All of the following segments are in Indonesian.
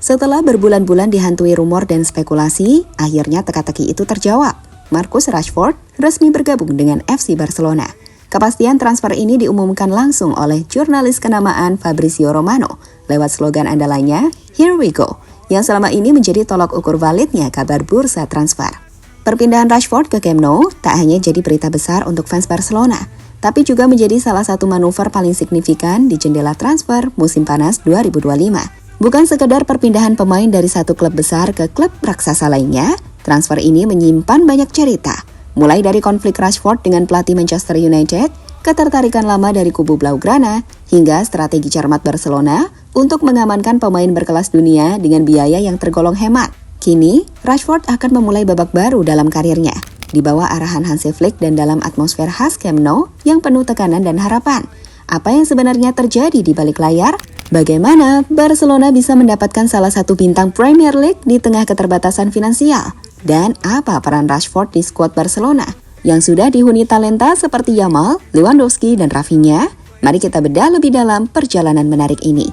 Setelah berbulan-bulan dihantui rumor dan spekulasi, akhirnya teka-teki itu terjawab. Marcus Rashford resmi bergabung dengan FC Barcelona. Kepastian transfer ini diumumkan langsung oleh jurnalis kenamaan Fabrizio Romano lewat slogan andalanya, "Here we go", yang selama ini menjadi tolak ukur validnya kabar bursa transfer. Perpindahan Rashford ke Camp Nou tak hanya jadi berita besar untuk fans Barcelona, tapi juga menjadi salah satu manuver paling signifikan di jendela transfer musim panas 2025. Bukan sekedar perpindahan pemain dari satu klub besar ke klub raksasa lainnya, transfer ini menyimpan banyak cerita. Mulai dari konflik Rashford dengan pelatih Manchester United, ketertarikan lama dari kubu Blaugrana, hingga strategi cermat Barcelona untuk mengamankan pemain berkelas dunia dengan biaya yang tergolong hemat. Kini, Rashford akan memulai babak baru dalam karirnya, di bawah arahan Hansi Flick dan dalam atmosfer khas Camp Nou yang penuh tekanan dan harapan. Apa yang sebenarnya terjadi di balik layar? Bagaimana Barcelona bisa mendapatkan salah satu bintang Premier League di tengah keterbatasan finansial? Dan apa peran Rashford di skuad Barcelona yang sudah dihuni talenta seperti Yamal, Lewandowski, dan Rafinha? Mari kita bedah lebih dalam perjalanan menarik ini.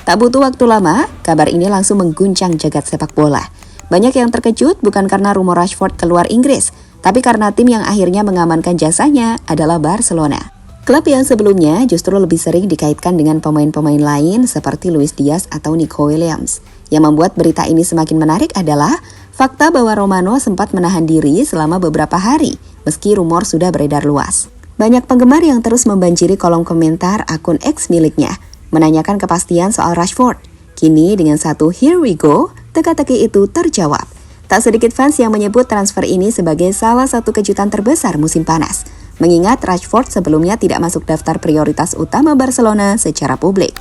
Tak butuh waktu lama, kabar ini langsung mengguncang jagat sepak bola. Banyak yang terkejut bukan karena rumor Rashford keluar Inggris, tapi karena tim yang akhirnya mengamankan jasanya adalah Barcelona. Klub yang sebelumnya justru lebih sering dikaitkan dengan pemain-pemain lain seperti Luis Diaz atau Nico Williams. Yang membuat berita ini semakin menarik adalah fakta bahwa Romano sempat menahan diri selama beberapa hari, meski rumor sudah beredar luas. Banyak penggemar yang terus membanjiri kolom komentar akun X miliknya, menanyakan kepastian soal Rashford. Kini dengan satu "Here we go", teka-teki itu terjawab. Tak sedikit fans yang menyebut transfer ini sebagai salah satu kejutan terbesar musim panas, mengingat Rashford sebelumnya tidak masuk daftar prioritas utama Barcelona secara publik.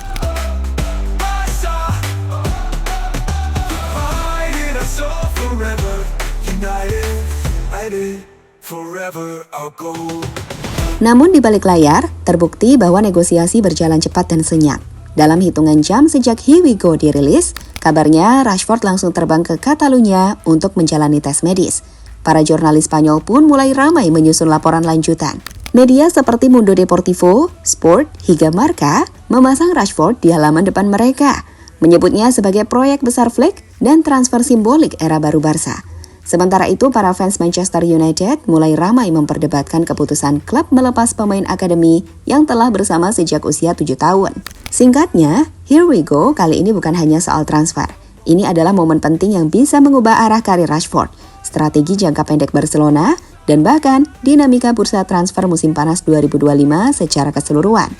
Namun di balik layar, terbukti bahwa negosiasi berjalan cepat dan senyap. Dalam hitungan jam sejak "Here we go" dirilis, kabarnya Rashford langsung terbang ke Catalunya untuk menjalani tes medis. Para jurnalis Spanyol pun mulai ramai menyusun laporan lanjutan. Media seperti Mundo Deportivo, Sport, hingga Marca memasang Rashford di halaman depan mereka, menyebutnya sebagai proyek besar Flick dan transfer simbolik era baru Barca. Sementara itu, para fans Manchester United mulai ramai memperdebatkan keputusan klub melepas pemain akademi yang telah bersama sejak usia 7 tahun. Singkatnya, "Here we go" kali ini bukan hanya soal transfer. Ini adalah momen penting yang bisa mengubah arah karir Rashford, strategi jangka pendek Barcelona, dan bahkan dinamika bursa transfer musim panas 2025 secara keseluruhan.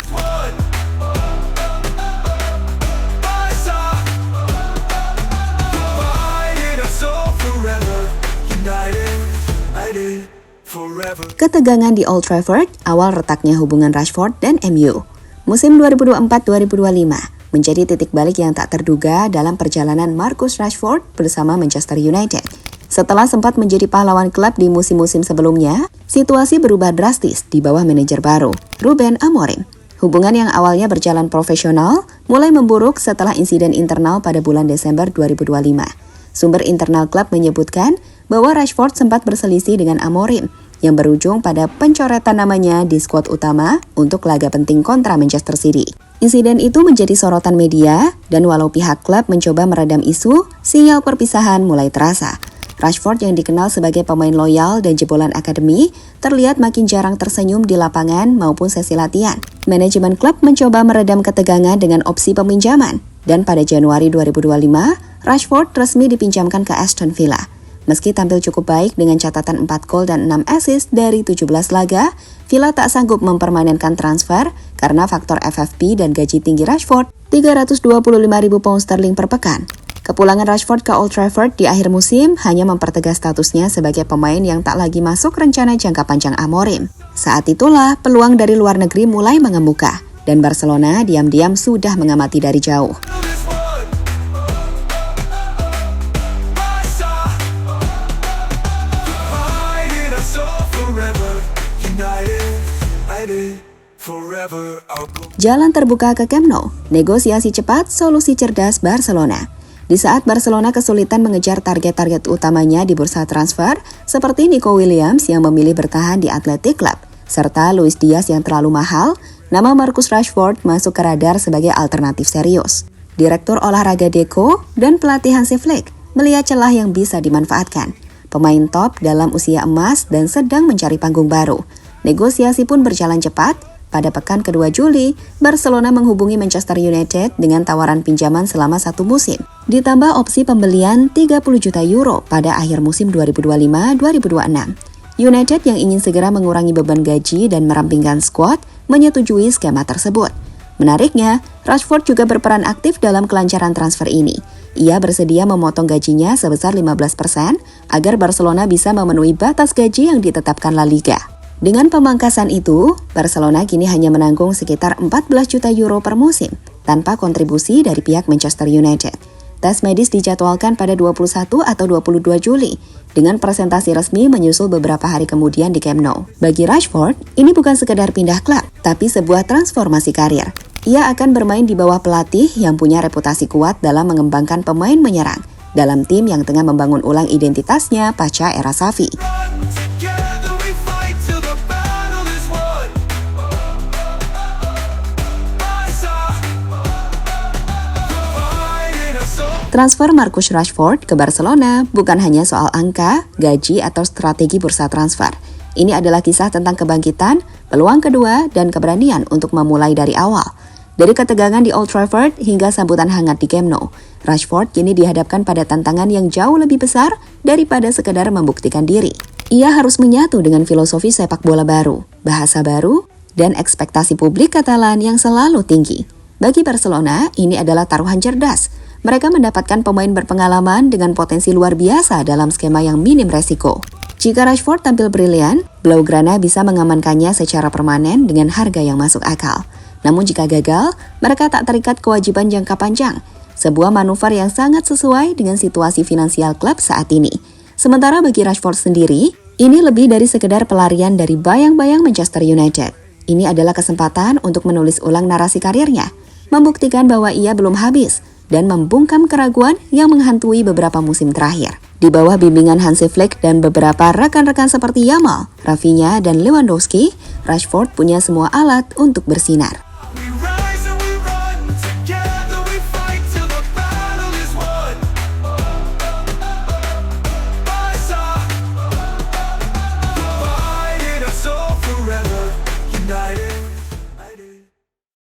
Ketegangan di Old Trafford awal retaknya hubungan Rashford dan MU. Musim 2024-2025 menjadi titik balik yang tak terduga dalam perjalanan Marcus Rashford bersama Manchester United. Setelah sempat menjadi pahlawan klub di musim-musim sebelumnya, situasi berubah drastis di bawah manajer baru, Ruben Amorim. Hubungan yang awalnya berjalan profesional mulai memburuk setelah insiden internal pada bulan Desember 2025. Sumber internal klub menyebutkan bahwa Rashford sempat berselisih dengan Amorim, yang berujung pada pencoretan namanya di skuad utama untuk laga penting kontra Manchester City. Insiden itu menjadi sorotan media, dan walau pihak klub mencoba meredam isu, sinyal perpisahan mulai terasa. Rashford yang dikenal sebagai pemain loyal dan jebolan akademi, terlihat makin jarang tersenyum di lapangan maupun sesi latihan. Manajemen klub mencoba meredam ketegangan dengan opsi peminjaman, dan pada Januari 2025, Rashford resmi dipinjamkan ke Aston Villa. Meski tampil cukup baik dengan catatan 4 gol dan 6 assist dari 17 laga, Villa tak sanggup mempermanenkan transfer karena faktor FFP dan gaji tinggi Rashford, 325.000 pound sterling per pekan. Kepulangan Rashford ke Old Trafford di akhir musim hanya mempertegas statusnya sebagai pemain yang tak lagi masuk rencana jangka panjang Amorim. Saat itulah peluang dari luar negeri mulai mengemuka, dan Barcelona diam-diam sudah mengamati dari jauh. Jalan terbuka ke Camp Nou, negosiasi cepat, solusi cerdas Barcelona. Di saat Barcelona kesulitan mengejar target-target utamanya di bursa transfer, seperti Nico Williams yang memilih bertahan di Athletic Club, serta Luis Diaz yang terlalu mahal, nama Marcus Rashford masuk ke radar sebagai alternatif serius. Direktur olahraga Deco dan pelatih Hansi Flick melihat celah yang bisa dimanfaatkan. Pemain top dalam usia emas dan sedang mencari panggung baru. Negosiasi pun berjalan cepat. Pada pekan kedua Juli, Barcelona menghubungi Manchester United dengan tawaran pinjaman selama 1 musim. Ditambah opsi pembelian 30 juta euro pada akhir musim 2025-2026. United yang ingin segera mengurangi beban gaji dan merampingkan skuad menyetujui skema tersebut. Menariknya, Rashford juga berperan aktif dalam kelancaran transfer ini. Ia bersedia memotong gajinya sebesar 15% agar Barcelona bisa memenuhi batas gaji yang ditetapkan La Liga. Dengan pemangkasan itu, Barcelona kini hanya menanggung sekitar 14 juta euro per musim tanpa kontribusi dari pihak Manchester United. Tes medis dijadwalkan pada 21 atau 22 Juli dengan presentasi resmi menyusul beberapa hari kemudian di Camp Nou. Bagi Rashford, ini bukan sekedar pindah klub, tapi sebuah transformasi karir. Ia akan bermain di bawah pelatih yang punya reputasi kuat dalam mengembangkan pemain menyerang dalam tim yang tengah membangun ulang identitasnya pasca era Xavi. Transfer Marcus Rashford ke Barcelona bukan hanya soal angka, gaji, atau strategi bursa transfer. Ini adalah kisah tentang kebangkitan, peluang kedua, dan keberanian untuk memulai dari awal. Dari ketegangan di Old Trafford hingga sambutan hangat di Camp Nou, Rashford kini dihadapkan pada tantangan yang jauh lebih besar daripada sekedar membuktikan diri. Ia harus menyatu dengan filosofi sepak bola baru, bahasa baru, dan ekspektasi publik Katalan yang selalu tinggi. Bagi Barcelona, ini adalah taruhan cerdas. Mereka mendapatkan pemain berpengalaman dengan potensi luar biasa dalam skema yang minim resiko. Jika Rashford tampil brilian, Blaugrana bisa mengamankannya secara permanen dengan harga yang masuk akal. Namun jika gagal, mereka tak terikat kewajiban jangka panjang. Sebuah manuver yang sangat sesuai dengan situasi finansial klub saat ini. Sementara bagi Rashford sendiri, ini lebih dari sekedar pelarian dari bayang-bayang Manchester United. Ini adalah kesempatan untuk menulis ulang narasi karirnya, membuktikan bahwa ia belum habis, dan membungkam keraguan yang menghantui beberapa musim terakhir. Di bawah bimbingan Hansi Flick dan beberapa rekan-rekan seperti Yamal, Rafinha, dan Lewandowski, Rashford punya semua alat untuk bersinar.